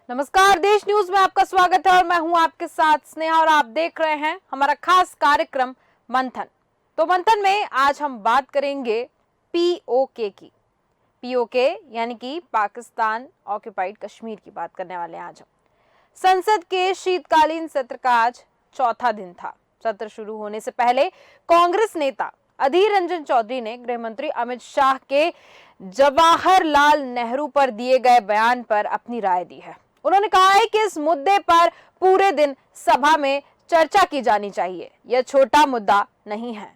नमस्कार, देश न्यूज में आपका स्वागत है और मैं हूं आपके साथ स्नेहा और आप देख रहे हैं हमारा खास कार्यक्रम मंथन। तो मंथन में आज हम बात करेंगे पीओके की। पीओके यानी कि पाकिस्तान ऑक्युपाइड कश्मीर की बात करने वाले हैं आज हम। संसद के शीतकालीन सत्र का आज चौथा दिन था। सत्र शुरू होने से पहले कांग्रेस नेता अधीर रंजन चौधरी ने गृह मंत्री अमित शाह के जवाहरलाल नेहरू पर दिए गए बयान पर अपनी राय दी है। उन्होंने कहा है कि इस मुद्दे पर पूरे दिन सभा में चर्चा की जानी चाहिए। यह छोटा मुद्दा नहीं है।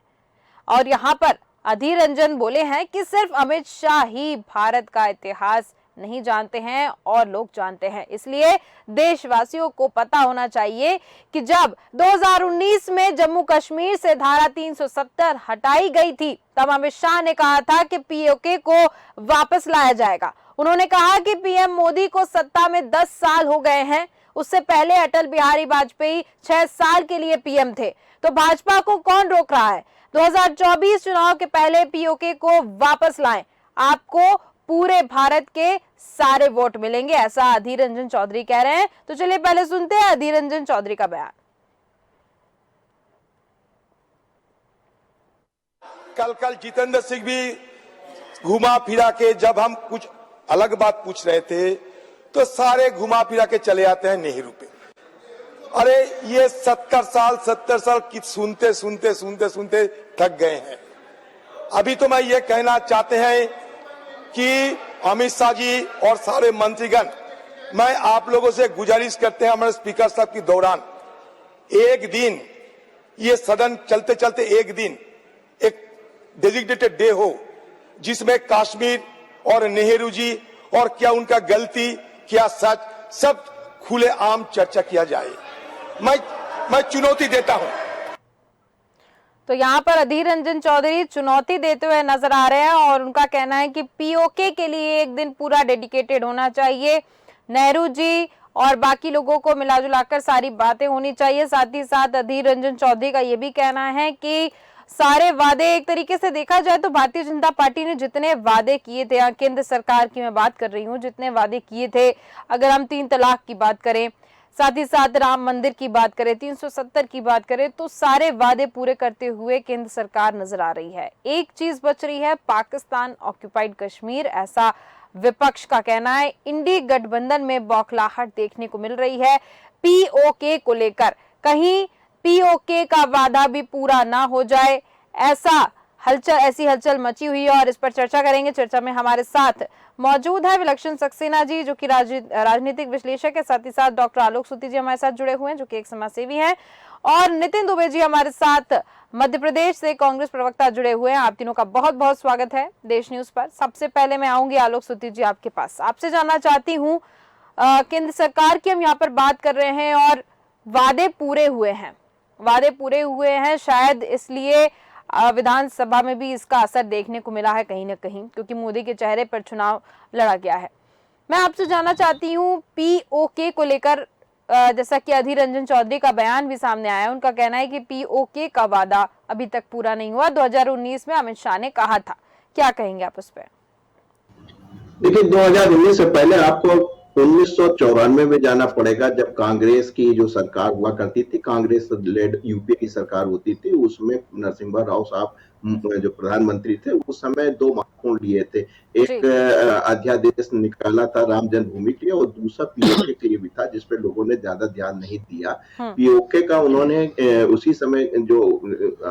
और यहाँ पर अधीर रंजन बोले हैं कि सिर्फ अमित शाह ही भारत का इतिहास नहीं जानते हैं और लोग जानते हैं। इसलिए देशवासियों को पता होना चाहिए कि जब 2019 में जम्मू कश्मीर से धारा 370 हटाई गई थी, तब अमित शाह ने कहा था कि पीओके को वापस लाया जाएगा। उन्होंने कहा कि पीएम मोदी को सत्ता में 10 साल हो गए हैं। उससे पहले अटल बिहारी वाजपेयी 6 साल के लिए पीएम थे। तो भाजपा को कौन रोक रहा है? 2024 चुनाव के पहले पीओके को वापस लाएं, आपको पूरे भारत के सारे वोट मिलेंगे, ऐसा अधीर रंजन चौधरी कह रहे हैं। तो चलिए पहले सुनते हैं अधीर रंजन चौधरी का बयान। कल जितेंद्र सिंह भी घुमा फिरा के, जब हम कुछ अलग बात पूछ रहे थे तो सारे घुमा फिरा के चले आते हैं नेहरू पे। अरे ये 70 साल की सुनते सुनते सुनते सुनते थक गए हैं। अभी तो मैं ये कहना चाहते हैं कि अमित शाह जी और सारे मंत्रीगण, मैं आप लोगों से गुजारिश करते हैं, हमारे स्पीकर साहब के दौरान एक दिन ये सदन चलते चलते एक दिन एक डेजिग्नेटेड डे हो जिसमें कश्मीर और नेहरू जी और क्या उनका गलती क्या सच सब खुले आम चर्चा किया जाए। मैं चुनौती देता हूं। तो यहाँ पर अधीर रंजन चौधरी चुनौती देते हुए नजर आ रहे हैं और उनका कहना है कि पीओके के लिए एक दिन पूरा डेडिकेटेड होना चाहिए। नेहरू जी और बाकी लोगों को मिला जुलाकर सारी बातें होनी चाहिए। साथ ही साथ अधीर रंजन चौधरी का ये भी कहना है कि सारे वादे, एक तरीके से देखा जाए तो भारतीय जनता पार्टी ने जितने वादे किए थे, केंद्र सरकार की मैं बात कर रही हूँ, जितने वादे किए थे, अगर हम 3 तलाक की बात करें, साथ ही साथ राम मंदिर की बात करें, 370 की बात करें, तो सारे वादे पूरे करते हुए केंद्र सरकार नजर आ रही है। एक चीज बच रही है, पाकिस्तान ऑक्युपाइड कश्मीर, ऐसा विपक्ष का कहना है। इंडी गठबंधन में बौखलाहट देखने को मिल रही है पीओके को लेकर। कहीं पीओके का वादा भी पूरा ना हो जाए, ऐसी हलचल मची हुई है और इस पर चर्चा करेंगे। चर्चा में हमारे साथ मौजूद है विलक्षण सक्सेना जी, जो कि राजनीतिक विश्लेषक है। साथ ही साथ डॉक्टर आलोक सूती जी हमारे साथ जुड़े हुए हैं, जो कि एक समाजसेवी हैं, और नितिन दुबे जी हमारे साथ मध्य प्रदेश से कांग्रेस प्रवक्ता जुड़े हुए हैं। आप तीनों का बहुत बहुत स्वागत है देश न्यूज पर। सबसे पहले मैं आऊंगी आलोक सूती जी आपके पास। आपसे जानना चाहती हूँ, केंद्र सरकार की हम यहाँ पर बात कर रहे हैं और वादे पूरे हुए हैं, शायद इसलिए विधानसभा में भी इसका असर देखने को मिला है कहीं ना कहीं, क्योंकि मोदी के चेहरे पर चुनाव लड़ा गया है। मैं आपसे जानना चाहती हूँ पीओके को लेकर, जैसा कि अधीर रंजन चौधरी का बयान भी सामने आया, उनका कहना है कि पीओके का वादा अभी तक पूरा नहीं हुआ। 2019 में अमित शाह ने कहा था, क्या कहेंगे आप उस पर? देखिए, 2019 से पहले आपको 1994 में जाना पड़ेगा, जब कांग्रेस की जो सरकार हुआ करती थी, कांग्रेस लेड यूपी की सरकार होती थी। उसमें नरसिम्हा राव साहब जो प्रधानमंत्री थे, उस समय 2 महत्वपूर्ण लिए थे। एक अध्यादेश निकाला था राम जन्मभूमि के लिए, और दूसरा पीओके के लिए भी था, जिसपे लोगों ने ज्यादा ध्यान नहीं दिया। पीओके का उन्होंने उसी समय जो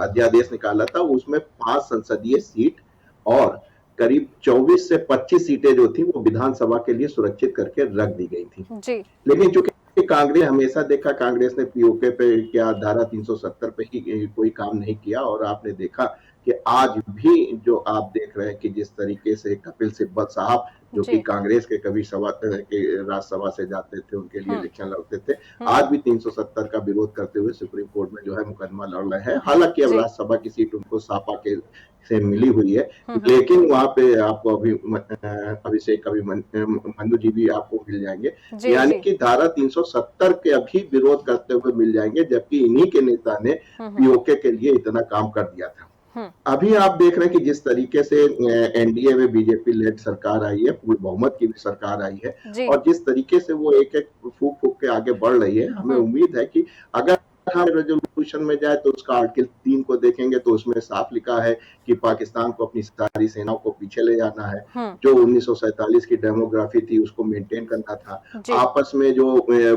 अध्यादेश निकाला था, उसमें 5 संसदीय सीट और करीब 24 से 25 सीटें जो थी वो विधानसभा के लिए सुरक्षित करके रख दी गई थी जी। लेकिन चूंकि कांग्रेस हमेशा देखा, कांग्रेस ने पीओके पे क्या धारा 370 पे ही कोई काम नहीं किया। और आपने देखा कि आज भी जो आप देख रहे हैं कि जिस तरीके से कपिल सिब्बल साहब, जो कि कांग्रेस के कभी राज्यसभा से जाते थे, उनके लिए इलेक्शन लड़ते थे, आज भी 370 का विरोध करते हुए सुप्रीम कोर्ट में जो है मुकदमा लड़ रहे हैं। हालांकि अब राज्यसभा की सीट उनको सापा के से मिली हुई है, लेकिन वहां पे आपको अभिषेक मनु जी भी आपको मिल जाएंगे, यानी कि धारा 370 के अभी विरोध करते हुए मिल जाएंगे, जबकि इन्हीं के नेता ने पीओके के लिए इतना काम कर दिया था। अभी आप देख रहे हैं कि जिस तरीके से एनडीए में बीजेपी लेड सरकार आई है, पूरी बहुमत की भी सरकार आई है, जी। और जिस तरीके से वो एक एक फूक फूक के आगे बढ़ रही है, हमें उम्मीद है कि अगर हम रेजोल्यूशन में जाए तो उसका आर्टिकल 3 को देखेंगे तो उसमें साफ लिखा है कि पाकिस्तान को अपनी सारी सेनाओं को पीछे ले जाना है, जो 1947 की डेमोग्राफी थी उसको मेंटेन करना था, आपस में जो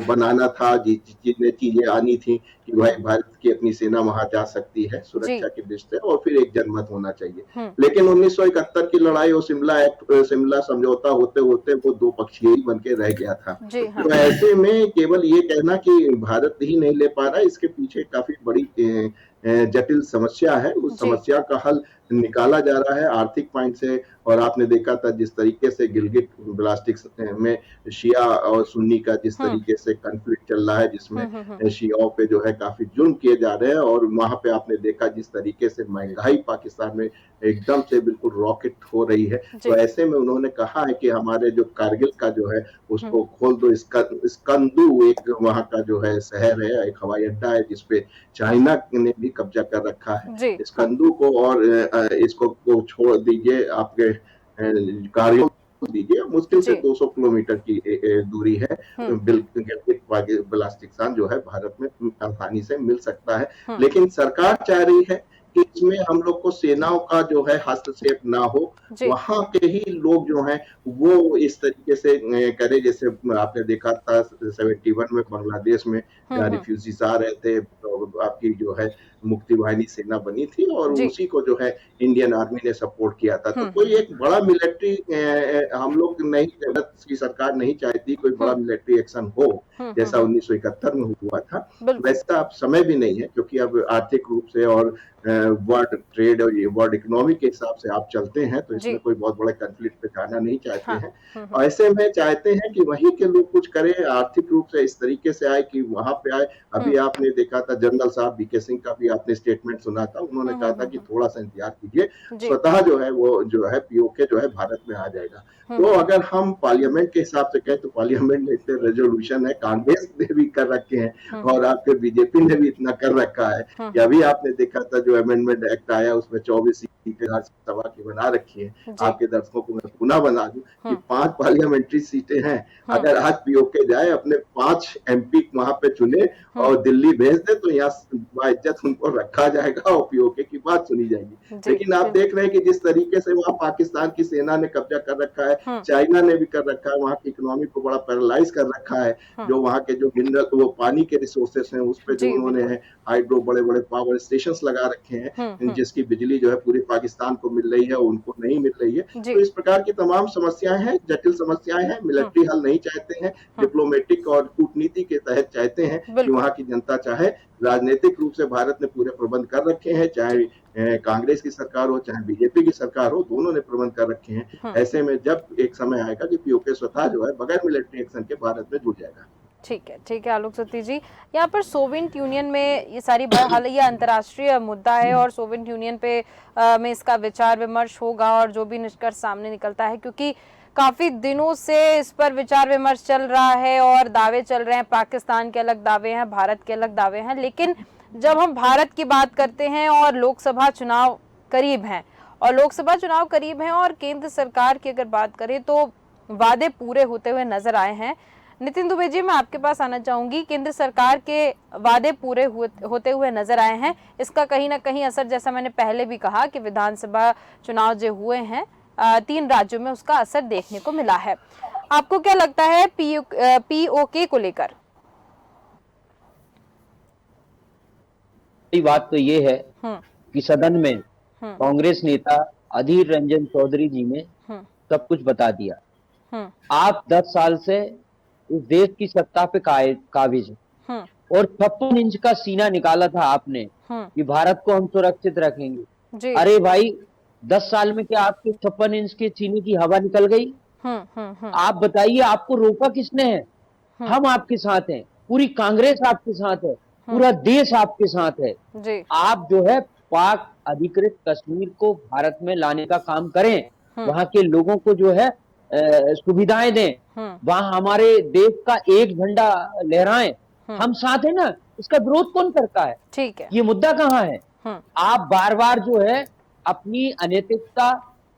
बनाना था, जितने चीजें आनी थी कि भाई भारत की अपनी सेना वहां जा सकती है सुरक्षा की दृष्टि से, और फिर एक जनमत होना चाहिए। लेकिन 1971 की लड़ाई और शिमला समझौता होते होते वो दो पक्षीय ही बन के रह गया था। तो ऐसे में केवल ये कहना कि भारत ही नहीं ले पा रहा है, इसके पीछे काफी बड़ी जटिल समस्या है। उस समस्या का हल निकाला जा रहा है आर्थिक पॉइंट से, और आपने देखा था जिस तरीके से गिलगिट ब्लास्टिक्स में शिया और सुन्नी का जिस तरीके से कॉन्फ्लिक्ट चल रहा है, जिसमें शियाओं पे जो है काफी जुल्म किए जा रहे हैं, और वहां पे आपने देखा जिस तरीके से महंगाई पाकिस्तान में एकदम से बिल्कुल रॉकेट हो रही है। तो ऐसे में उन्होंने कहा है कि हमारे जो कारगिल का जो है उसको खोल दो, स्कंदू एक वहां का जो है शहर है, एक हवाई अड्डा है जिसपे चाइना ने भी कब्जा कर रखा है, स्कंदू को, और इसको छोड़ दीजिए, आपके कार्यों दीजिए। मुश्किल से 200 किलोमीटर की दूरी है, बलास्टिस्तान जो है भारत में आसानी से मिल सकता है। लेकिन सरकार चाह रही है कि इसमें हम लोग को सेनाओं का जो है हस्तक्षेप ना हो, वहां के ही लोग जो हैं वो इस तरीके से करे, जैसे आपने देखा था 71 में बांग्लादेश में रिफ्यूजीज आ रहे थे, आपकी जो है मुक्ति वाहिनी सेना बनी थी, और उसी को जो है इंडियन आर्मी ने सपोर्ट किया था। तो कोई एक बड़ा मिलिट्री हम लोग नहीं, भारत की सरकार नहीं चाहती कोई बड़ा मिलिट्री एक्शन हो जैसा 1971 में हुआ था। वैसा अब समय भी नहीं है, क्योंकि अब आर्थिक रूप से और वर्ल्ड ट्रेड और वर्ल्ड इकोनॉमी के हिसाब से आप चलते हैं, तो इसमें कोई बहुत बड़े कॉन्फ्लिक्ट पे जाना नहीं चाहते हैं। और ऐसे में चाहते हैं कि वहीं के लोग कुछ करें, आर्थिक रूप से इस तरीके से आए कि वहां पे आए। अभी आपने देखा था जनरल साहब बीके सिंह का भी आपने स्टेटमेंट सुना था, उन्होंने कहा था कि थोड़ा सा इंतजार कीजिए, स्वतः जो है वो जो है पीओके जो है भारत में आ जाएगा। तो अगर हम पार्लियामेंट के हिसाब से कहें तो पार्लियामेंट में इतने रेजोल्यूशन है, कांग्रेस ने भी कर रखे हैं और आपके बीजेपी ने भी इतना कर रखा है कि अभी आपने देखा था जो अमेंडमेंट एक्ट आया उसमें 24 सीटें राज्यसभा की बना रखी है। आपके दर्शकों को मैं पुनः बना दूं कि 5 पार्लियामेंट्री सीटें हैं। अगर आज पीओके जाए, अपने 5 एमपी वहां पे चुने और दिल्ली भेज दे, तो यहाँ बाइज्जत उनको रखा जाएगा और पीओके की बात सुनी जाएगी। लेकिन आप देख रहे हैं कि जिस तरीके से वहां पाकिस्तान की सेना ने कब्जा कर रखा है, चाइना ने भी कर रखा है, वहां की इकोनॉमी को बड़ा पैरालाइज कर रखा है। जो वहां के जो मिनरल, वो पानी के रिसोर्सेस हैं, उस पे जो उन्होंने हाइड्रो बड़े बड़े पावर स्टेशन लगा रखे हैं, जिसकी बिजली जो है पूरे पाकिस्तान को मिल रही है, उनको नहीं मिल रही है। तो इस प्रकार की तमाम समस्याएं हैं, जटिल समस्याएं हैं। मिलिट्री हल नहीं चाहते हैं, डिप्लोमेटिक और कूटनीति के तहत चाहते हैं कि वहां की जनता चाहे। राजनीतिक रूप से भारत ने पूरे प्रबंध कर रखे हैं, चाहे कांग्रेस की सरकार हो चाहे बीजेपी की सरकार हो, दोनों ने प्रबंध कर रखे हैं। ऐसे में जब एक समय आएगा कि पीओके स्वतः जो है बगैर मिलिट्री एक्शन के भारत में जुड़ जाएगा। ठीक है आलोक सती जी, यहाँ पर सोवियत यूनियन में ये सारी बहरहाल ये अंतर्राष्ट्रीय मुद्दा है और सोवियत यूनियन पे में इसका विचार विमर्श होगा और जो भी निष्कर्ष सामने निकलता है, क्योंकि काफी दिनों से इस पर विचार विमर्श चल रहा है और दावे चल रहे हैं, पाकिस्तान के अलग दावे हैं, भारत के अलग दावे हैं। लेकिन जब हम भारत की बात करते हैं और लोकसभा चुनाव करीब हैं और केंद्र सरकार की अगर बात करें तो वादे पूरे होते हुए नजर आए हैं। नितिन दुबे जी, मैं आपके पास आना चाहूंगी। केंद्र सरकार के वादे पूरे होते हुए नजर आए हैं, इसका कहीं ना कहीं असर, जैसा मैंने पहले भी कहा कि विधानसभा चुनाव जो हुए हैं 3 राज्यों में, उसका असर देखने को मिला है। आपको क्या लगता है पीओके को लेकर? बात तो ये है कि सदन में कांग्रेस नेता अधीर रंजन चौधरी जी ने सब कुछ बता दिया। आप 10 साल से इस देश की सत्ता पे काबिज हैं और 56 इंच का सीना निकाला था आपने कि भारत को हम सुरक्षित रखेंगे। अरे भाई, 10 साल में क्या आपके 56 इंच के सीने की हवा निकल गई? आप बताइए, आपको रोका किसने है? हम आपके साथ हैं, पूरी कांग्रेस आपके साथ है, पूरा देश आपके साथ है। आप जो है पाक अधिकृत कश्मीर को भारत में लाने का काम करें, वहां के लोगों को जो है सुविधाएं दें, वहां हमारे देश का एक झंडा लहराएं, हम साथ हैं ना। इसका विरोध कौन करता है? ठीक है, ये मुद्दा कहाँ है? आप बार बार जो है अपनी अनैतिकता,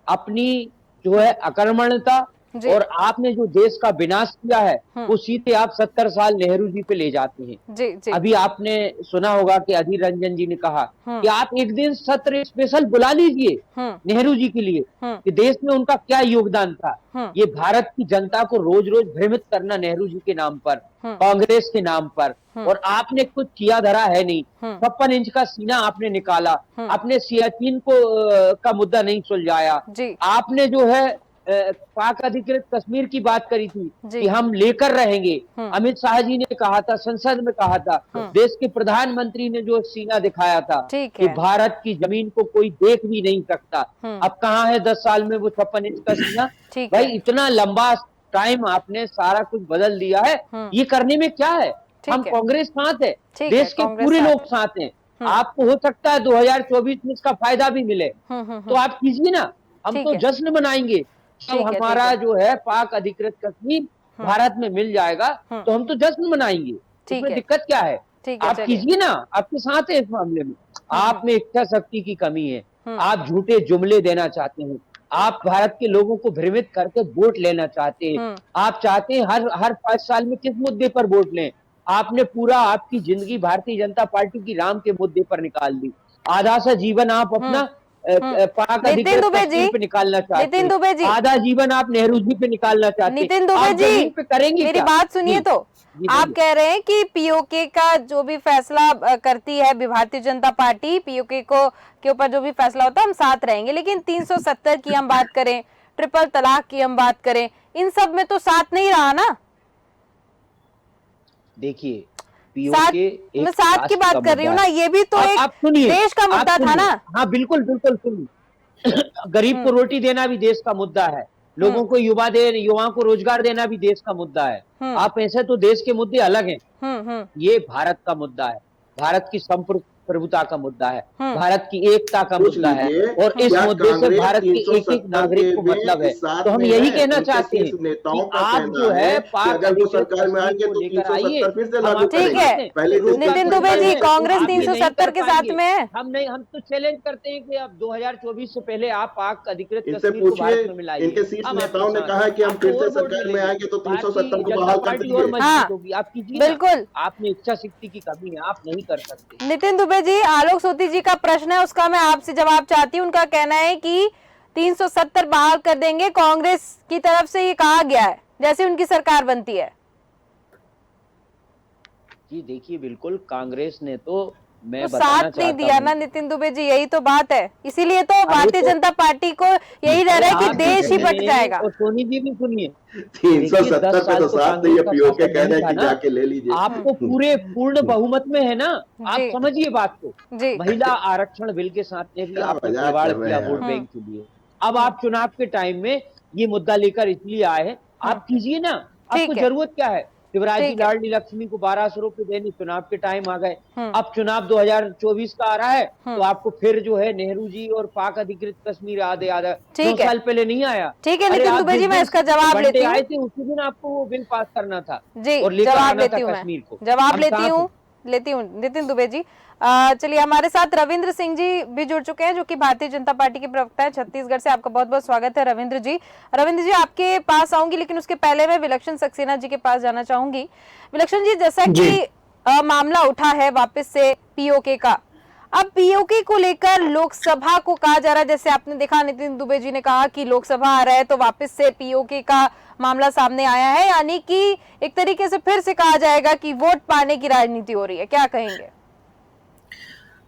अपनी जो है अकर्मण्यता जी। और आपने जो देश का विनाश किया है वो सीधे आप 70 साल नेहरू जी पे ले जाते हैं। जी जी अभी आपने सुना होगा कि अधीर रंजन जी ने कहा कि आप एक दिन सत्र स्पेशल बुला लीजिए नेहरू जी के लिए कि देश में उनका क्या योगदान था। ये भारत की जनता को रोज रोज भ्रमित करना नेहरू जी के नाम पर, कांग्रेस के नाम पर, और आपने कुछ किया धरा है नहीं। 56 इंच का सीना आपने निकाला, आपने सियाचिन को का मुद्दा नहीं सुलझाया, आपने जो है पाक अधिकृत कश्मीर की बात करी थी कि हम लेकर रहेंगे। अमित शाह जी ने कहा था, संसद में कहा था, देश के प्रधानमंत्री ने जो सीना दिखाया था कि भारत की जमीन को कोई देख भी नहीं सकता। अब कहाँ है 10 साल में वो 56 इंच का सीना? भाई इतना लंबा टाइम आपने सारा कुछ बदल दिया है, ये करने में क्या है? हम कांग्रेस साथ है, देश के पूरे लोग साथ हैं। आपको हो सकता है 2024 में इसका फायदा भी मिले, तो आप कीजिए ना, हम तो जश्न मनाएंगे जब हमारा जो है पाक अधिकृत कश्मीर भारत में मिल जाएगा, तो हम तो जश्न मनाएंगे, इसमें दिक्कत क्या है? आप कीजिए ना, आपके साथ है इस मामले में। आप में इच्छा शक्ति की कमी है, आप झूठे जुमले देना चाहते हैं, आप भारत के लोगों को भ्रमित करके वोट लेना चाहते हैं। आप चाहते हैं हर 5 साल में किस मुद्दे पर वोट लें? आपने पूरा आपकी जिंदगी भारतीय जनता पार्टी की राम के मुद्दे पर निकाल दी। आधा सा जीवन आप अपना पाक अधिकृत कश्मीर पे निकालना चाहते हैं, आधा जीवन आप नेहरू जी पे निकालना चाहते हैं। नितिन दुबे जी, पे करेंगे मेरी बात सुनिए। तो आप कह रहे हैं कि पीओके का जो भी फैसला करती है भारतीय जनता पार्टी, पीओके को के ऊपर जो भी फैसला होता है हम साथ रहेंगे, लेकिन 370 की हम बात करें, ट्रिपल तलाक की हम बात करें, इन सब में तो साथ नहीं रहा ना। देखिए मैं साथ की बात कर रही हूँ ना, ये भी तो एक देश का मुद्दा था ना। हाँ बिल्कुल बिल्कुल सुनिए, गरीब को रोटी देना भी देश का मुद्दा है, लोगों को युवाओं को रोजगार देना भी देश का मुद्दा है। आप ऐसे तो देश के मुद्दे अलग हैं, ये भारत का मुद्दा है, भारत की संप्रभुता का मुद्दा है, भारत की एकता का मुद्दा है, और इस मुद्दे से भारत के एक एक नागरिक को मतलब है। तो हम यही कहना चाहते हैं कि आप जो है पाक सरकार में आएंगे तो लेकर आइए। ठीक है नितिन दुबे जी, कांग्रेस 370 के साथ में है। हम तो चैलेंज करते हैं कि अब 2024 से पहले आप पाक अधिकृत कश्मीर को भारत में मिलाइए। इनके शीर्ष नेताओं ने कहा है कि हम फिर से सरकार में आएंगे तो 370 को बहाल कर देंगे। आप कीजिए, बिल्कुल, आपने इच्छा शक्ति की कमी है, आप नहीं कर सकते। नितिन दुबे जी, आलोक सोती जी का प्रश्न है, उसका मैं आपसे जवाब चाहती हूँ। उनका कहना है कि 370 बहाल कर देंगे, कांग्रेस की तरफ से ये कहा गया है जैसे उनकी सरकार बनती है। जी देखिए, बिल्कुल कांग्रेस ने तो मैं तो साथ नहीं दिया ना नितिन दुबे जी, यही तो बात है। इसीलिए तो भारतीय जनता पार्टी को यही डर है कि देश ही बट जाएगा। और सोनी जी भी सुनिए, 370 पे तो साथ नहीं है, पीओके कह रहे हैं कि जाके ले लीजिए। आपको पूर्ण बहुमत में है ना, आप समझिए बात को। महिला आरक्षण बिल के साथ में भी आपने खिलवाड़ किया वोट बैंक के लिए। अब आप चुनाव के टाइम में ये मुद्दा लेकर इसलिए आए हैं, आप कीजिए ना, आपको जरूरत क्या है? शिवराज जी लाडली लक्ष्मी को 1200 रुपए देने, चुनाव के टाइम आ गए। अब चुनाव 2024 का आ रहा है, तो आपको फिर जो है नेहरू जी और पाक अधिकृत कश्मीर आधा 2 साल पहले नहीं आया। ठीक है नितिन दुबे जी, मैं इसका जवाब लेती हूँ। आए थे उसी दिन आपको वो बिल पास करना था जी, और जवाब लेती हूँ, जवाब लेती हूँ नितिन दुबे जी। चलिए, हमारे साथ रविंद्र सिंह जी भी जुड़ चुके हैं, जो कि भारतीय जनता पार्टी के प्रवक्ता है छत्तीसगढ़ से। आपका बहुत बहुत स्वागत है रविंद्र जी। रविंद्र जी, आपके पास आऊंगी, लेकिन उसके पहले मैं विलक्षण सक्सेना जी के पास जाना चाहूंगी। विलक्षण जी, जैसा कि मामला उठा है वापस से पीओके का, अब पीओके को लेकर लोकसभा को कहा जा रहा है, जैसे आपने देखा नितिन दुबे जी ने कहा कि लोकसभा आ रहा है तो वापस से पीओके का मामला सामने आया है, यानी कि एक तरीके से फिर से कहा जाएगा कि वोट पाने की राजनीति हो रही है। क्या कहेंगे?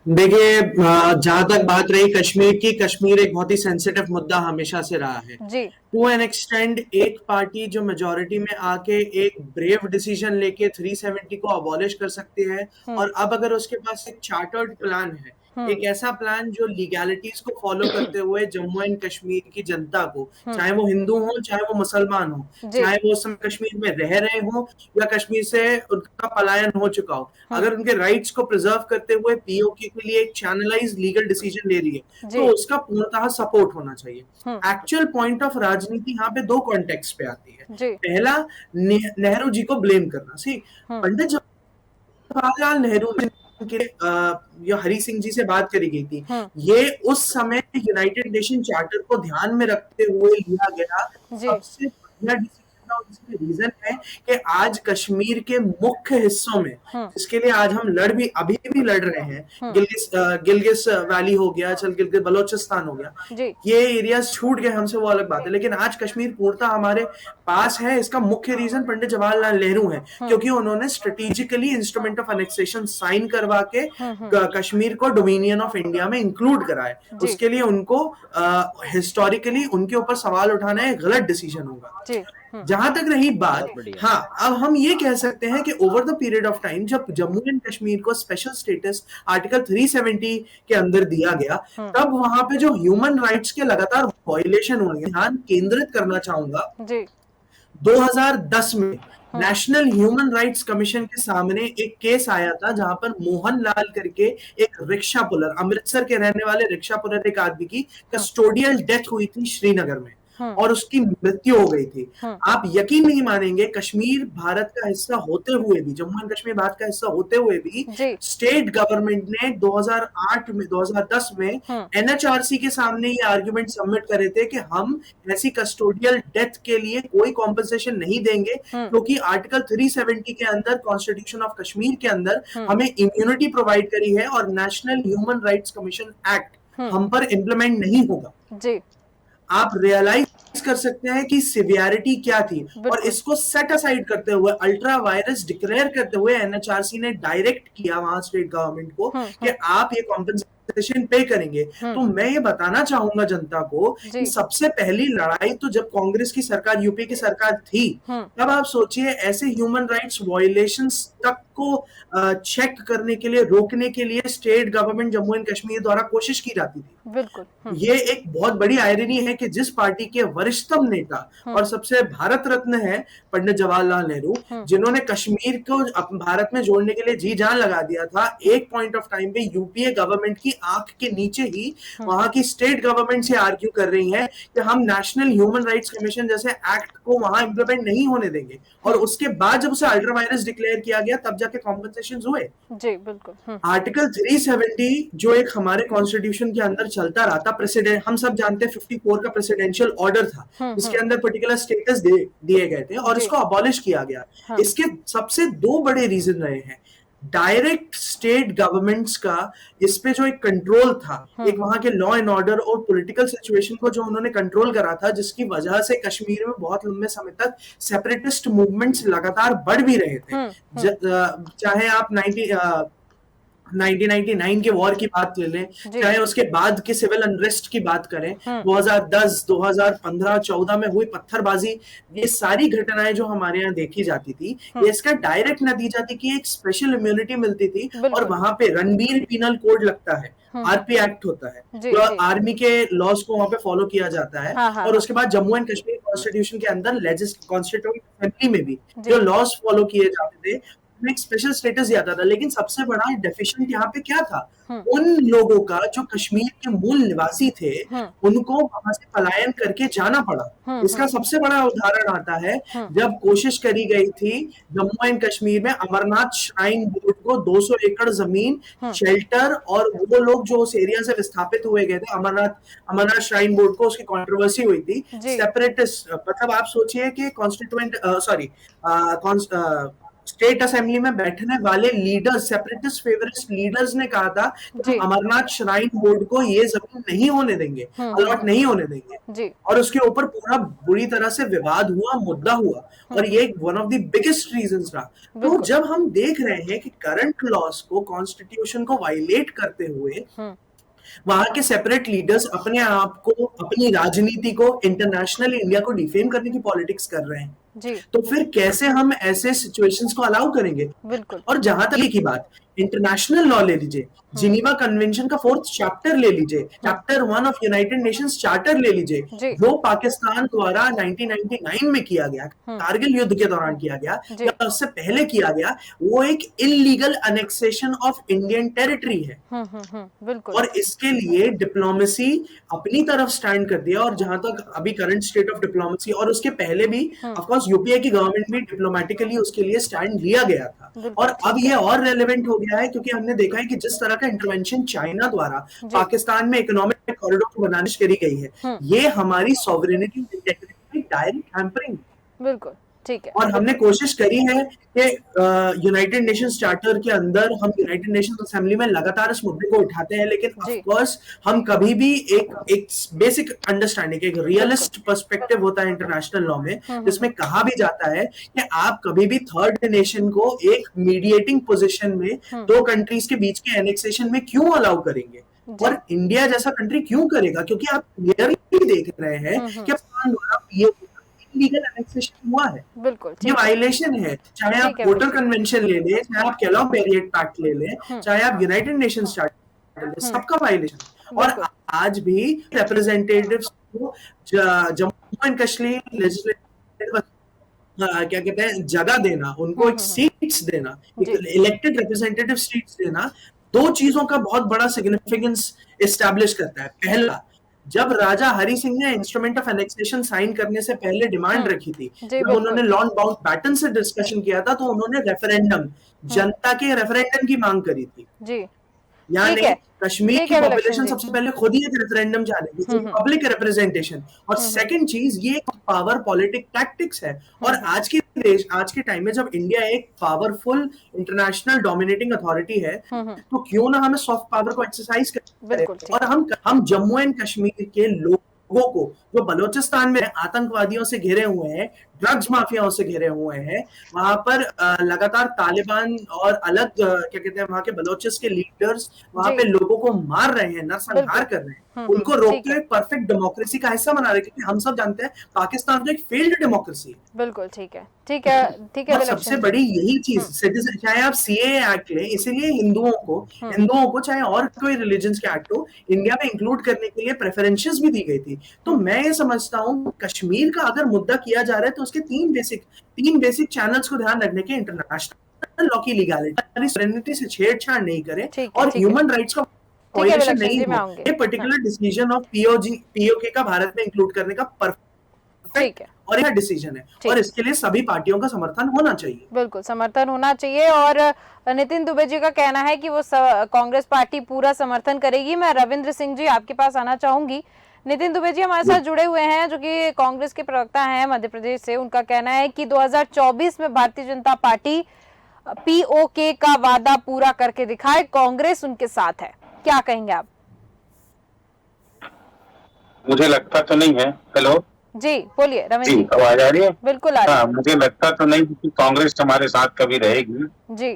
देखिए, जहां तक बात रही कश्मीर की, कश्मीर एक बहुत ही सेंसिटिव मुद्दा हमेशा से रहा है जी। टू एन एक्सटेंड एक पार्टी जो मेजोरिटी में आके एक ब्रेव डिसीजन लेके 370 को अबॉलिश कर सकती है, और अब अगर उसके पास एक चार्टर्ड प्लान है, एक ऐसा प्लान जो लीगैलिटीज को फॉलो करते हुए जम्मू एंड कश्मीर की जनता को, चाहे वो हिंदू हो चाहे वो मुसलमान हो, चाहे वो उस समय कश्मीर में रह रहे हो या कश्मीर से उनका पलायन हो चुका हो, अगर उनके राइट्स को प्रिजर्व करते हुए पीओके के लिए एक चैनलाइज लीगल डिसीजन ले रही है, तो उसका पूर्णतः सपोर्ट होना चाहिए। एक्चुअल पॉइंट ऑफ राजनीति यहाँ पे 2 कॉन्टेक्स्ट पे आती है। पहला, नेहरू जी को ब्लेम करना। सी पंडित जवाहरलाल नेहरू के ये हरी सिंह जी से बात करी गई थी, ये उस समय यूनाइटेड नेशन चार्टर को ध्यान में रखते हुए लिया गया सबसे बढ़िया डिसीजन था। और इसमें रीजन है कि आज कश्मीर के मुख्य हिस्सों में, जिसके लिए आज हम अभी भी लड़ रहे हैं, गिलगिस वैली हो गया, चल गिलगित बलोचिस्तान हो गया, ये एरियाज छूट गए हमसे, वो अलग बात है, लेकिन आज कश्मीर पूर्णतः हमारे पास है। इसका मुख्य रीजन पंडित जवाहरलाल नेहरू है, क्योंकि उन्होंने strategically instrument of annexation sign करवा के कश्मीर को डोमिनियन ऑफ इंडिया में इंक्लूड कराया। उसके लिए उनको हिस्टोरिकली उनके ऊपर सवाल उठाना एक गलत डिसीजन होगा। जहां तक रही बात, हाँ, अब हम ये कह सकते हैं कि over the period of time जब जम्मू एंड कश्मीर को स्पेशल स्टेटस आर्टिकल 370 के अंदर दिया गया, तब वहां पे जो ह्यूमन राइट्स के लगातार वायलेशन हो रहे हैं, ध्यान केंद्रित करना चाहूंगा। 2010 में नेशनल ह्यूमन राइट्स कमीशन के सामने एक केस आया था, जहां पर मोहन लाल करके एक रिक्शा पुलर, अमृतसर के रहने वाले रिक्शा पुलर एक आदमी की कस्टोडियल डेथ हुई थी श्रीनगर में, और उसकी मृत्यु हो गई थी। आप यकीन नहीं मानेंगे, कश्मीर भारत का हिस्सा होते हुए भी, जम्मू एंड कश्मीर भारत का हिस्सा होते हुए भी, स्टेट गवर्नमेंट ने 2010 में एनएचआरसी के सामने ये आर्गुमेंट सबमिट करे थे कि हम ऐसी कस्टोडियल डेथ के लिए कोई कॉम्पनसेशन नहीं देंगे, क्योंकि आर्टिकल 370 के अंदर कॉन्स्टिट्यूशन ऑफ कश्मीर के अंदर हमें इम्यूनिटी प्रोवाइड करी है, और national human rights commission act हम पर इम्प्लीमेंट नहीं होगा। आप रियलाइज कर सकते हैं कि सिवियरिटी क्या थी, और इसको सेट असाइड करते हुए, अल्ट्रा वायरस डिक्लेयर करते हुए एनएचआरसी ने डायरेक्ट किया वहां स्टेट गवर्नमेंट को कि आप ये कॉम्पनसेशन पे करेंगे। तो मैं ये बताना चाहूंगा जनता को कि सबसे पहली लड़ाई तो जब कांग्रेस की सरकार, यूपी की सरकार थी, तब आप सोचिए ऐसे ह्यूमन राइट्स वायलेशंस तक को चेक करने के लिए, रोकने के लिए state government Jammu and Kashmir द्वारा कोशिश की जाती थी। बिल्कुल। ये एक बहुत बड़ी आयरनी है कि जिस पार्टी के वरिष्ठतम नेता और सबसे भारत रत्न है पंडित जवाहरलाल नेहरू, जिन्होंने कश्मीर को भारत में जोड़ने के लिए जी जान लगा दिया था, एक पॉइंट ऑफ टाइम पे यूपीए गवर्नमेंट की आंख के नीचे ही वहां की स्टेट गवर्नमेंट से आर्ग्यू कर रही है कि हम नेशनल ह्यूमन राइट्स कमीशन जैसे एक्ट को वहां इंप्लीमेंट नहीं होने देंगे। और उसके बाद जब उसे अल्ट्रा वायरस डिक्लेयर किया गया, तब जाके कॉम्पनसेशन हुए। जी बिल्कुल। आर्टिकल 370 जो एक हमारे कॉन्स्टिट्यूशन के अंदर चलता रहा था, प्रेसिडेंट, हम सब जानते हैं 54 का प्रेसिडेंशियल ऑर्डर था, इसके अंदर पर्टिकुलर स्टेटस दिए गए थे, और इसको अबॉलिश किया गया। इसके सबसे दो बड़े रीजन रहे हैं। डायरेक्ट स्टेट गवर्नमेंट्स का इस पे जो एक कंट्रोल था, एक वहां के लॉ एंड ऑर्डर और पॉलिटिकल सिचुएशन को जो उन्होंने कंट्रोल करा था, जिसकी वजह से कश्मीर में बहुत लंबे समय तक सेपरेटिस्ट मूवमेंट्स लगातार बढ़ भी रहे थे। चाहे आप 1999 के वॉर की बात ले लें, चाहे उसके बाद के सिविल अनरेस्ट की बात करें, 2010, 2015, 14 में हुई पत्थरबाजी, ये सारी घटनाएं जो हमारे यहाँ देखी जाती थी, ये इसका डायरेक्ट नतीजा थी कि एक स्पेशल इम्यूनिटी मिलती थी, और वहां पे रणबीर पीनल कोड लगता है, आरपी एक्ट होता है, जो आर्मी के लॉज को वहां पे फॉलो किया जाता है। और उसके बाद जम्मू एंड कश्मीर कॉन्स्टिट्यूशन के अंदर कॉन्स्टिट्यूएंट असेंबली में भी जो लॉज फॉलो किए जाते थे, एक स्पेशल स्टेटस दिया था। लेकिन सबसे बड़ा डेफिशिएंट यहाँ पे क्या था, उन लोगों का जो कश्मीर के मूल निवासी थे, उनको वहां से पलायन करके जाना पड़ा। इसका सबसे बड़ा उदाहरण आता है जब कोशिश करी गई थी जम्मू एंड कश्मीर में अमरनाथ श्राइन बोर्ड को 200 एकड़ जमीन, शेल्टर, और वो लोग जो उस एरिया से विस्थापित हुए गए थे, अमरनाथ श्राइन बोर्ड को, उसकी कंट्रोवर्सी हुई थी, सेपरेटिस्ट, मतलब आप सोचिए कि स्टेट असेंबली में बैठने वाले लीडर्स, सेपरेटिस्ट फेवरिस्ट लीडर्स ने कहा था कि अमरनाथ श्राइन बोर्ड को ये जमीन नहीं होने देंगे, अलॉट नहीं होने देंगे, और उसके ऊपर पूरा बुरी तरह से विवाद हुआ, मुद्दा हुआ, और ये one of the biggest reasons रहा। तो जब हम देख रहे हैं कि करंट लॉस को, कॉन्स्टिट्यूशन को वायलेट करते हुए वहां के सेपरेट लीडर्स अपने आप को, अपनी राजनीति को, इंटरनेशनल इंडिया को डिफेम करने की पॉलिटिक्स कर रहे हैं, तो फिर कैसे हम ऐसे सिचुएशंस को अलाउ करेंगे? बिल्कुल। और जहां तक की बात, इंटरनेशनल लॉ ले लीजिए, जिनीवा कन्वेंशन का 4th चैप्टर ले लीजिए, chapter 1 of United Nations charter ले लीजिए, जो पाकिस्तान द्वारा 1999 में किया गया, कारगिल युद्ध के दौरान किया गया, या उससे पहले किया गया, वो एक illegal annexation of Indian territory है। बिल्कुल। और इसके लिए डिप्लोमेसी अपनी तरफ स्टैंड कर दिया, और जहां तक अभी करंट स्टेट ऑफ डिप्लोमेसी, और उसके पहले भी ऑफ कोर्स बिकॉज यूपीए की गवर्नमेंट में डिप्लोमेटिकली उसके लिए स्टैंड लिया गया था। और अब ये और रेलेवेंट हो गया है क्योंकि हमने देखा है कि जिस तरह का इंटरवेंशन चाइना द्वारा पाकिस्तान में इकोनॉमिक कॉरिडोर की बनानिश करी गई है, ये हमारी सॉवरेनिटी इंटेग्रिटी डायरेक्ट हैम्परिंग। बिल्कुल ठीक है। और हमने कोशिश करी है कि यूनाइटेड नेशंस चार्टर के अंदर हम यूनाइटेड नेशंस असेंबली में लगातार इस मुद्दे को उठाते हैं, लेकिन ऑफ कोर्स हम कभी भी एक बेसिक अंडरस्टैंडिंग, एक रियलिस्ट पर्सपेक्टिव होता है इंटरनेशनल लॉ में, जिसमें कहा भी जाता है कि आप कभी भी थर्ड नेशन को एक मीडिएटिंग पोजीशन में दो कंट्रीज के बीच के एनेक्सेशन में क्यों अलाउ करेंगे, और इंडिया जैसा कंट्री क्यों करेगा, क्योंकि आप क्लियरली देख रहे हैं कि पाकिस्तान द्वारा लीगल एनेक्सेशन हुआ है। बिल्कुल ये वायलेशन है, चाहे आप वोटर कन्वेंशन ले लें, चाहे आप केलॉग-बेरिएट पैक्ट ले लें, चाहे आप यूनाइटेड नेशंस चार्टर ले लें, सबका वायलेशन। और आज भी रिप्रेजेंटेटिव्स को जम्मू एंड कश्मीर लेजिस्लेटिव क्या कहते हैं जगह देना, उनको एक सीट्स देना, इलेक्टेड रिप्रेजेंटेटिव सीट्स देना, दो चीजों का बहुत बड़ा सिग्निफिकेंस एस्टैब्लिश करता है। पहला, जब राजा हरि सिंह ने इंस्ट्रूमेंट ऑफ एनेक्सेशन साइन करने से पहले डिमांड रखी थी, जब उन्होंने लॉर्ड माउंटबैटन से डिस्कशन किया था, तो उन्होंने रेफरेंडम, जनता के रेफरेंडम की मांग करी थी। जी, यानी कश्मीर की पॉपुलेशन सबसे पहले खुद ही एक रेफरेंडम चाहेगी, पब्लिक रिप्रेजेंटेशन। और सेकंड चीज, ये एक पावर पॉलिटिक टैक्टिक्स है। और आज के टाइम में जब इंडिया एक पावरफुल इंटरनेशनल डोमिनेटिंग अथॉरिटी है, तो क्यों ना हमें सॉफ्ट पावर को एक्सरसाइज करें। और हम जम्मू एंड कश्मीर के लोगों को, जो बलोचिस्तान में आतंकवादियों से घिरे हुए हैं, ड्रग्स माफियाओं से घिरे हुए हैं, वहां पर लगातार तालिबान और अलग क्या कहते हैं वहां के बलोचिस के लीडर्स वहां पे लोगों को मार रहे हैं, नरसंहार कर रहे हैं, उनको रोकते हुए परफेक्ट डेमोक्रेसी का हिस्सा बना रहे हैं, क्योंकि हम सब जानते हैं पाकिस्तान तो एक फेल्ड डेमोक्रेसी है। बिल्कुल ठीक है, ठीक है, ठीक है। सबसे बड़ी यही चीज, सिटीजन, चाहे आप सीएए एक्ट लें, इसीलिए हिंदुओं को चाहे और कोई रिलीजन्स के एक्ट हो, इंडिया में इंक्लूड करने के लिए प्रेफरेंसेस भी दी गई थी। तो मैं ये समझता हूँ कश्मीर का अगर मुद्दा किया जा रहा है, तो उसके तीन बेसिक चैनल्स को ध्यान रखने के, इंटरनेशनल लॉ की लीगैलिटी, सॉवरेनिटी से छेड़छाड़ नहीं करे, और ह्यूमन राइट्स का वायलेशन नहीं हो। ये पर्टिकुलर डिसीजन ऑफ पीओके का भारत में इंक्लूड करने का परफेक्ट और यह डिसीजन है, और इसके लिए सभी पार्टियों का समर्थन होना चाहिए। बिल्कुल समर्थन होना चाहिए। और नितिन दुबे जी का कहना है कि वो कांग्रेस पार्टी पूरा समर्थन करेगी। मैं रविंद्र सिंह जी आपके पास आना चाहूंगी। नितिन दुबे जी हमारे साथ जुड़े हुए हैं, जो कि कांग्रेस के प्रवक्ता हैं मध्य प्रदेश से। उनका कहना है कि 2024 में भारतीय जनता पार्टी पीओके का वादा पूरा करके दिखाए, कांग्रेस उनके साथ है। क्या कहेंगे आप? मुझे लगता तो नहीं है। हेलो जी बोलिए रविंद्र जी, आवाज आ रही है? बिल्कुल आ रही है। मुझे लगता तो नहीं कि कांग्रेस हमारे साथ कभी रहेगी जी,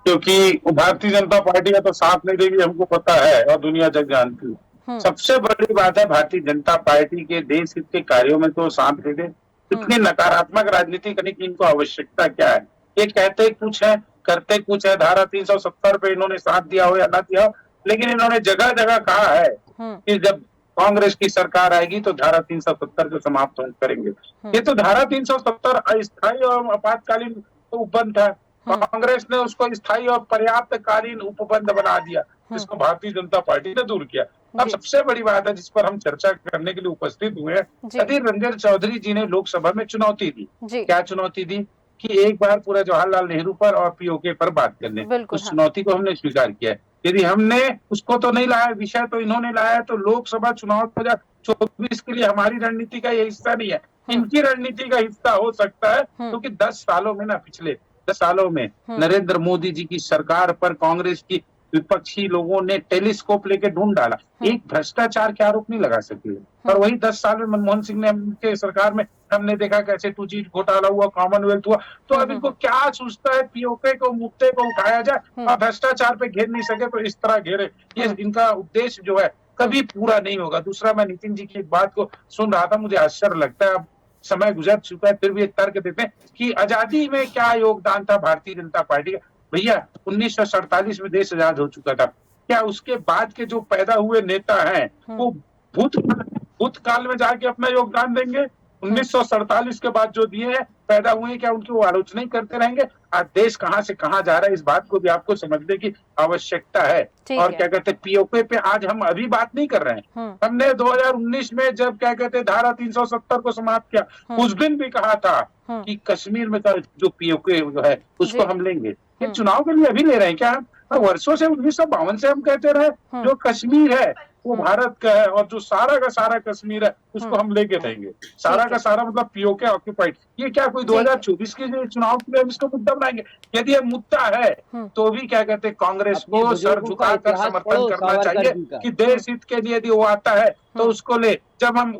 क्योंकि भारतीय जनता पार्टी का तो साथ नहीं देगी, हमको पता है और दुनिया जग जानती है। सबसे बड़ी बात है भारतीय जनता पार्टी के देश हित के कार्यों में तो साथ दे दे। इतनी नकारात्मक राजनीति करने की इनको आवश्यकता क्या है? ये कहते कुछ है, करते कुछ है। धारा 370 पे इन्होंने साथ दिया हो या ना दिया हो, लेकिन इन्होंने जगह जगह कहा है कि जब कांग्रेस की सरकार आएगी तो धारा 370 को समाप्त करेंगे। ये तो धारा 370 अस्थायी और आपातकालीन उपबंध था, कांग्रेस ने उसको स्थायी और पर्याप्तकालीन उपबंध बना दिया, जिसको भारतीय जनता पार्टी ने दूर किया। अब सबसे बड़ी बात है जिस पर हम चर्चा करने के लिए उपस्थित हुए हैं, अधीर रंजन चौधरी जी ने लोकसभा में चुनौती दी। क्या चुनौती दी? कि एक बार पूरा जवाहरलाल नेहरू पर और पीओके पर बात करने। उस चुनौती को हमने स्वीकार किया है। यदि हमने उसको तो नहीं लाया, विषय तो इन्होंने लाया, तो लोकसभा चुनाव 2024 के लिए हमारी रणनीति का ये हिस्सा नहीं है, इनकी रणनीति का हिस्सा हो सकता है। क्योंकि 10 सालों में ना, पिछले 10 सालों में नरेंद्र मोदी जी की सरकार पर कांग्रेस की विपक्षी लोगों ने टेलीस्कोप लेके ढूंढ डाला, एक भ्रष्टाचार के आरोप नहीं लगा सके। और वही 10 साल में मनमोहन सिंह ने उनके सरकार में हमने देखा कैसे 2G घोटाला हुआ, कॉमनवेल्थ हुआ। तो अब इनको क्या सोचता है, पीओके को मुद्दे को उठाया जाए और भ्रष्टाचार पे घेर नहीं सके तो इस तरह घेरे। ये इनका उद्देश्य जो है कभी पूरा नहीं होगा। दूसरा, मैं नितिन जी की बात को सुन रहा था, मुझे आश्चर्य लगता है, अब समय गुजर चुका है फिर भी एक तर्क देते हैं कि आजादी में क्या योगदान था भारतीय जनता पार्टी का। भैया 1947 में देश आजाद हो चुका था, क्या उसके बाद के जो पैदा हुए नेता हैं वो भूतकाल में जाके अपना योगदान देंगे? 1947 के बाद जो दिए हैं, पैदा हुए हैं, क्या उनकी वो आलोचना ही करते रहेंगे? आज देश कहाँ से कहाँ जा रहा है, इस बात को भी आपको समझने की आवश्यकता है। ठीक और है। क्या कहते हैं, पीओके पे आज हम अभी बात नहीं कर रहे हैं। हमने 2019 में जब क्या कहते हैं धारा 370 को समाप्त किया, उस दिन भी कहा था कि कश्मीर में का जो पीओके जो है उसको हम लेंगे। ये चुनाव के लिए अभी ले रहे हैं क्या हम? वर्षों से 1952 से हम कहते रहे जो कश्मीर है वो भारत का है, और जो सारा का सारा कश्मीर है उसको हम लेके रहेंगे। सारा का सारा मतलब पीओके ऑक्यूपाइड। ये क्या कोई 2024 के चुनाव के लिए हम इसको मुद्दा बनाएंगे? यदि ये मुद्दा है तो भी क्या कहते हैं कांग्रेस को सर झुकाकर समर्थन करना चाहिए कि देश हित के लिए यदि वो आता है तो उसको ले। जब हम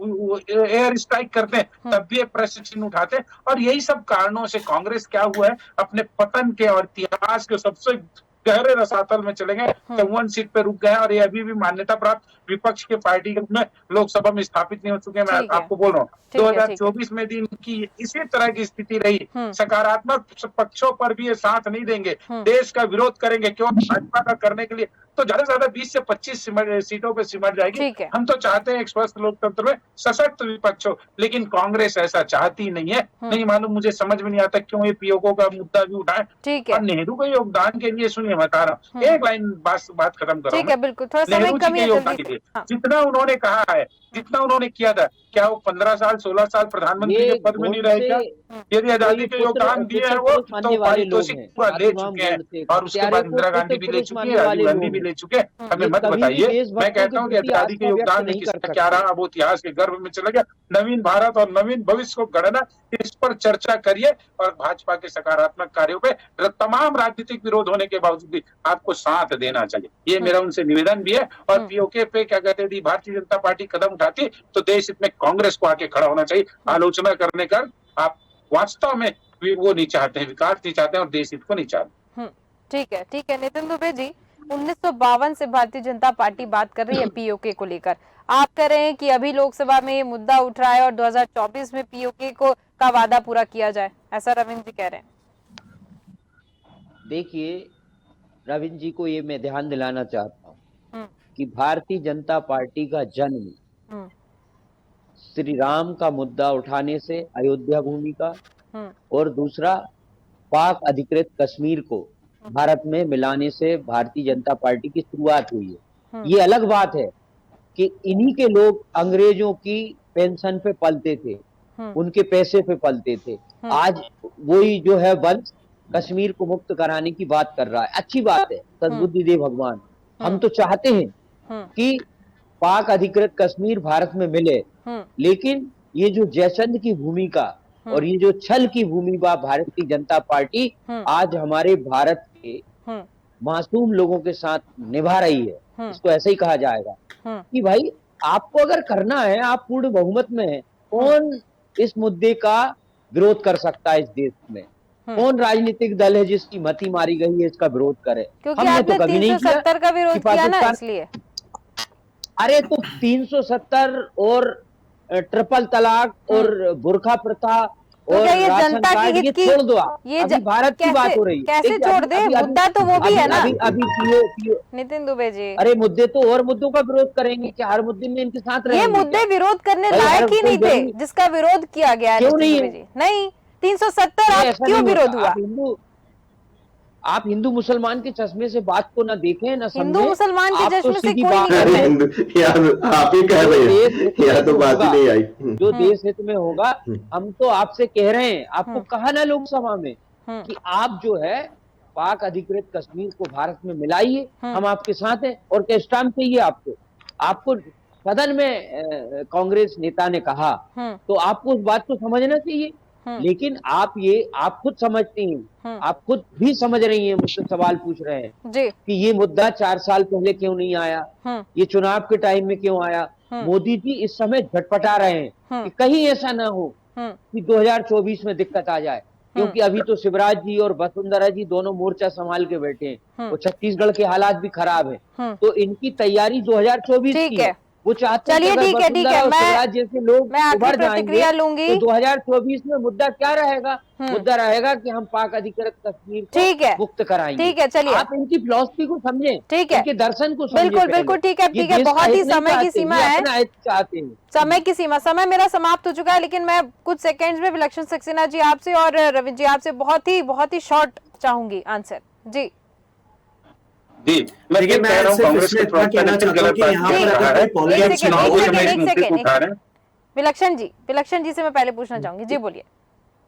एयर स्ट्राइक करते हैं तब भी एक प्रश्न चिन्ह उठाते हैं। और यही सब कारणों से कांग्रेस क्या हुआ है, अपने पतन के और इतिहास के सबसे गहरे रसातल में चले गए, 53 सीट पे रुक गए और ये अभी भी मान्यता प्राप्त विपक्ष के पार्टी के रूप में लोकसभा में स्थापित नहीं हो चुके। मैं आपको बोल रहा हूँ 2024 में भी इनकी इसी तरह की स्थिति रही। सकारात्मक पक्षों पर भी ये साथ नहीं देंगे, देश का विरोध करेंगे। क्यों? भाजपा का करने के लिए तो ज्यादा से ज्यादा 20 से 25 सीटों पे सिमट जाएगी। हम तो चाहते हैं एक स्वस्थ लोकतंत्र में सशक्त विपक्ष हो, लेकिन कांग्रेस ऐसा चाहती नहीं है। नहीं मालूम, मुझे समझ में नहीं आता क्यों ये पीओके का मुद्दा भी उठाए। और नेहरू के योगदान के लिए सुनिए, बता रहा हूँ एक लाइन बात खत्म कर रहा हूँ। बिल्कुल, थोड़ा समय कमी है, जल्दी से। जितना उन्होंने कहा है, जितना उन्होंने किया था, क्या वो 15 साल 16 साल प्रधानमंत्री के पद में नहीं रहे क्या? यदि आजादी के योगदान दिए हैं वो तो पारितोषिक पूरा ले चुके हैं, और उसके बाद इंदिरा गांधी भी ले चुकी है, राजीव गांधी भी ले चुके हैं। हमें मत बताइए। मैं कहता हूँ कि आजादी के योगदान में किसका क्या रहा, अब वो इतिहास के गर्भ में चला गया। नवीन भारत और नवीन भविष्य को गढ़ना, इस पर चर्चा करिए। और भाजपा के सकारात्मक कार्यों पे तमाम राजनीतिक विरोध होने के बावजूद भी आपको साथ देना चाहिए, ये मेरा उनसे निवेदन भी है। और पीओके पे क्या कहते हैं, भारतीय जनता पार्टी कदम उठाती तो देश हित में कांग्रेस को आके खड़ा होना चाहिए। आलोचना करने का आप वास्तव में वो नहीं चाहते हैं, विकास नहीं चाहते हैं और देश हित को नहीं चाहते। ठीक है नितिन दुबे जी, 1952 से भारतीय जनता पार्टी बात कर रही है पीओके को लेकर। आप कह रहे हैं कि अभी लोकसभा में ये मुद्दा उठ रहा है और 2024 में पीओके का वादा पूरा किया जाए, ऐसा रविंद्र जी कह रहे हैं। देखिए रविंद्र जी को ये मैं ध्यान दिलाना चाहता हूँ कि भारतीय जनता पार्टी का जन्म श्री राम का मुद्दा उठाने से, अयोध्या भूमि का, और दूसरा पाक अधिकृत कश्मीर को भारत में मिलाने से भारतीय जनता पार्टी की शुरुआत हुई है। ये अलग बात है कि इन्हीं के लोग अंग्रेजों की पेंशन पे पलते थे, उनके पैसे पे पलते थे। आज वही जो है वंश कश्मीर को मुक्त कराने की बात कर रहा है। अच्छी बात है, सद्बुद्धि दे भगवान। हम तो चाहते हैं कि पाक अधिकृत कश्मीर भारत में मिले, लेकिन ये जो जयचंद की भूमिका और ये जो छल की भूमिका भारतीय जनता पार्टी आज हमारे भारत के मासूम लोगों के साथ निभा रही है, इसको ऐसे ही कहा जाएगा कि भाई आपको अगर करना है, आप पूर्ण बहुमत में है, कौन इस मुद्दे का विरोध कर सकता है इस देश में? कौन राजनीतिक दल है जिसकी मती मारी गई है इसका विरोध करे? क्योंकि आपने 370 का विरोध किया ना, इसलिए। अरे तो 370 और ट्रिपल तलाक और बुर्खा प्रथा और ये जनता की हित की, छोड़ दो। ये अभी भारत की बात हो रही है, कैसे छोड़ दे? मुद्दा तो वो भी है ना अभी नितिन दुबे जी। अरे मुद्दे तो और मुद्दों का विरोध करेंगे कि हर मुद्दे में इनके साथ रहेंगे? ये मुद्दे विरोध करने लायक ही नहीं थे जिसका विरोध किया गया है। क्यों नहीं? नहीं 370 आप क्यों विरोध हुआ? आप हिंदू मुसलमान के चश्मे से बात को ना देखें, ना समझें। हिंदू मुसलमान के चश्मे से कोई नहीं, आप ही कह रहे हैं, यहाँ तो बात ही नहीं आई। जो देश हित में होगा, हम तो आपसे कह रहे हैं, आपको कहा ना लोकसभा में कि आप जो है पाक अधिकृत कश्मीर को भारत में मिलाइए, हम आपके साथ हैं। और क्या स्टाम्प चाहिए आपको सदन में कांग्रेस नेता ने कहा, तो आपको उस बात को समझना चाहिए। लेकिन आप खुद समझती हैं, आप खुद भी समझ रही हैं, मुझसे सवाल पूछ रहे हैं कि ये मुद्दा 4 साल पहले क्यों नहीं आया, ये चुनाव के टाइम में क्यों आया? मोदी जी इस समय झटपटा रहे हैं कि कहीं ऐसा ना हो कि 2024 में दिक्कत आ जाए, क्योंकि अभी तो शिवराज जी और वसुंधरा जी दोनों मोर्चा संभाल के बैठे हैं और छत्तीसगढ़ के हालात भी खराब है। तो इनकी तैयारी 2024 की है, वो चाहते हैं कि चलिए अगर ठीक है वसुंधरा और मैं स्वराज जैसे लोग मैं आखिरी उभर जाएंगे प्रतिक्रिया लूंगी। तो 2024 में मुद्दा क्या रहेगा? मुद्दा रहेगा कि हम पाक अधिकृत कश्मीर ठीक है को मुक्त कराएंगे। ठीक है चलिए आप इनकी फिलॉसफी को समझें, ठीक है इनके दर्शन को समझें। बिल्कुल पहले बिल्कुल ठीक है ये ठीक है, देश का बहुत ही हित नहीं समय की चाहते, सीमा ये है, अपना हित चाहते हैं। समय की सीमा, समय मेरा समाप्त हो चुका है, लेकिन मैं कुछ सेकंड्स में विलक्षण सक्सेना जी आपसे और रविंद्र जी आपसे बहुत ही शॉर्ट चाहूंगी आंसर जी। जी, मैं ये कह रहा हूँ सिर्फ कांग्रेस इसमें के इतना प्रवक्ता ने कहना फिर चाहता हूँ गलत कि बात यहाँ ये पर कहा अगर है कोई कि हम पॉलिटिक्स चुनाव के समय इस एक मुद्दे को सेकंड उठा रहे हैं। विलक्षण जी से मैं पहले पूछना चाहूंगी, जी बोलिए।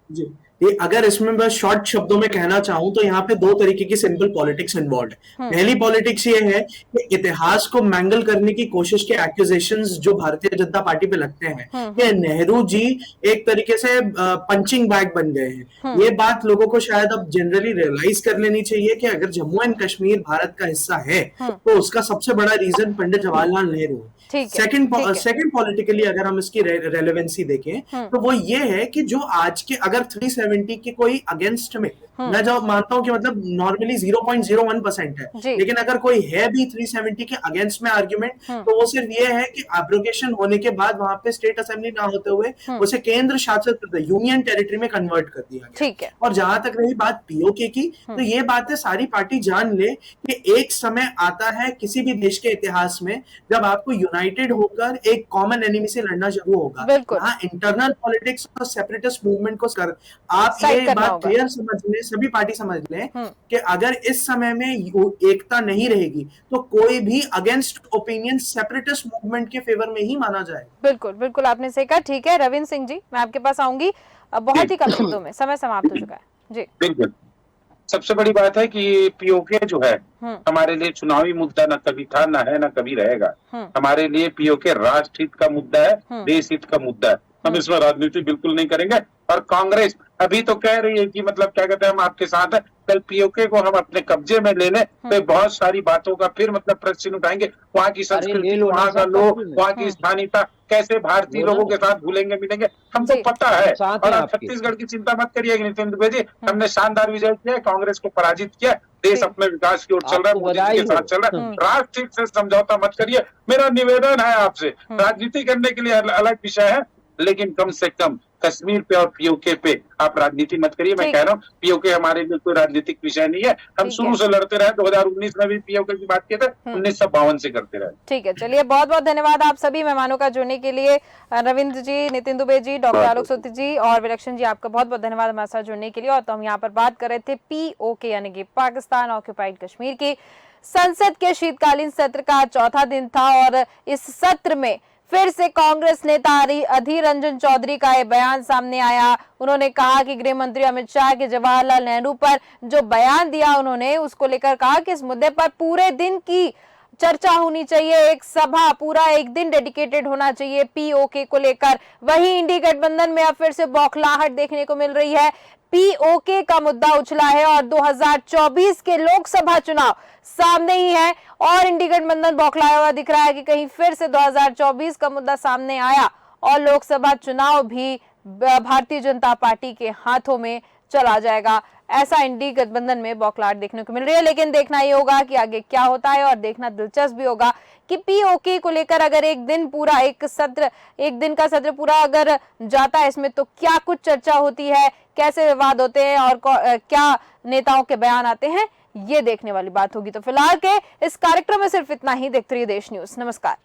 जी, ये अगर इसमें मैं शॉर्ट शब्दों में कहना चाहूं तो यहाँ पे दो तरीके की सिंपल पॉलिटिक्स इन्वॉल्व है। पहली पॉलिटिक्स ये है कि इतिहास को मैंगल करने की कोशिश के एक्यूजेशंस जो भारतीय जनता पार्टी पे लगते हैं कि नेहरू जी एक तरीके से पंचिंग बैग बन गए हैं। ये बात लोगों को शायद अब जनरली रियलाइज कर लेनी चाहिए कि अगर जम्मू एंड कश्मीर भारत का हिस्सा है तो उसका सबसे बड़ा रीजन पंडित जवाहरलाल नेहरू है। ठीक है, सेकंड पॉलिटिकली अगर हम इसकी रेलेवेंसी देखें तो वो ये है कि जो आज के अगर 370 के कोई अगेंस्ट में मैं जो मानता हूं कि मतलब नॉर्मली 0.01% है, लेकिन अगर कोई है भी 370 के अगेंस्ट में आर्ग्यूमेंट तो वो सिर्फ ये है कि एब्रोगेशन होने के बाद वहां पे स्टेट असेंबली ना होते हुए उसे केंद्र शासित यूनियन टेरिटरी में कन्वर्ट कर दिया गया। ठीक है। और जहां तक रही बात पीओके की, तो ये बातें सारी पार्टी जान ले कि एक समय आता है किसी भी देश के इतिहास में जब आपको यूनाइटेड होकर एक कॉमन एनिमी से लड़ना शुरू होगा। यहाँ इंटरनल पॉलिटिक्स और सेपरेटिस्ट मूवमेंट को कर आप ये बात क्लियर समझ लें, सभी पार्टी समझ लें कि अगर इस समय में एकता नहीं रहेगी तो कोई भी अगेंस्ट ओपिनियन सेपरेटिस्ट मूवमेंट के फेवर में ही माना जाए। बिल्कुल बिल्कुल आपने सही कहा। ठीक है रविंद्र सिंह जी, मैं आपके पास आऊंगी, बहुत ही कम शब्दों में, समय समाप्त हो चुका है जी। बिल्कुल, सबसे बड़ी बात है कि पीओके जो है हमारे लिए चुनावी मुद्दा न कभी था, न है, न कभी रहेगा। हमारे लिए पीओके राष्ट्र हित का मुद्दा है, देश हित का मुद्दा है। हम इसमें राजनीति बिल्कुल नहीं करेंगे। और कांग्रेस अभी तो कह रही है कि मतलब क्या कहते हैं हम आपके साथ है, कल पीओके को हम अपने कब्जे में ले लें तो बहुत सारी बातों का फिर मतलब प्रश्न उठाएंगे। वहाँ की संस्कृति, वहाँ का लोग, वहाँ की स्थानीयता, कैसे भारतीय लोगों के साथ भूलेंगे मिलेंगे, हमको पता है। और आप छत्तीसगढ़ की चिंता मत करिए नितिन दुबे जी, हमने शानदार विजय किया, कांग्रेस को पराजित किया, देश अपने विकास की ओर चल रहा है, मोदी जी के साथ चल रहा है। राष्ट्र से समझौता मत करिए, मेरा निवेदन है आपसे। राजनीति करने के लिए अलग विषय है, लेकिन कम से कम कश्मीर पे और पीओके पे आप राजनीति मत करिए। मैं कह रहा हूँ पीओके हमारे लिए कोई राजनीतिक विषय नहीं है। हम शुरू से लड़ते रहे, 2019 में भी पीओके की बात किए थे, 1952 से करते रहे। ठीक है, चलिए बहुत बहुत धन्यवाद आप सभी मेहमानों का जुड़ने के लिए। रविंद्र जी, नितिन दुबे जी, डॉक्टर आलोक सूत्री जी और विलक्षण जी, आपका बहुत बहुत धन्यवाद हमारे साथ जुड़ने के लिए। और तो हम यहाँ पर बात कर रहे थे पीओके यानी कि पाकिस्तान ऑक्यूपाइड कश्मीर की। संसद के शीतकालीन सत्र का चौथा दिन था और इस सत्र में फिर से कांग्रेस नेता अधीर रंजन चौधरी का ये बयान सामने आया। उन्होंने कहा कि गृह मंत्री अमित शाह के जवाहरलाल नेहरू पर जो बयान दिया उन्होंने, उसको लेकर कहा कि इस मुद्दे पर पूरे दिन की चर्चा होनी चाहिए, एक सभा, पूरा एक दिन डेडिकेटेड होना चाहिए पीओके को लेकर। वहीं इंडी गठबंधन में अब फिर से बौखलाहट देखने को मिल रही है। पीओके का मुद्दा उछला है और 2024 के लोकसभा चुनाव सामने ही है और इंडी गठबंधन बौखलाया हुआ दिख रहा है कि कहीं फिर से 2024 का मुद्दा सामने आया और लोकसभा चुनाव भी भारतीय जनता पार्टी के हाथों में चला जाएगा। ऐसा इंडी गठबंधन में बौखलाहट देखने को मिल रही है, लेकिन देखना ही होगा कि आगे क्या होता है और देखना दिलचस्प भी होगा कि पीओके को लेकर अगर एक दिन का सत्र पूरा अगर जाता है इसमें तो क्या कुछ चर्चा होती है, कैसे विवाद होते हैं और क्या नेताओं के बयान आते हैं, ये देखने वाली बात होगी। तो फिलहाल के इस कार्यक्रम में सिर्फ इतना ही। देखते रहिए देश न्यूज। नमस्कार।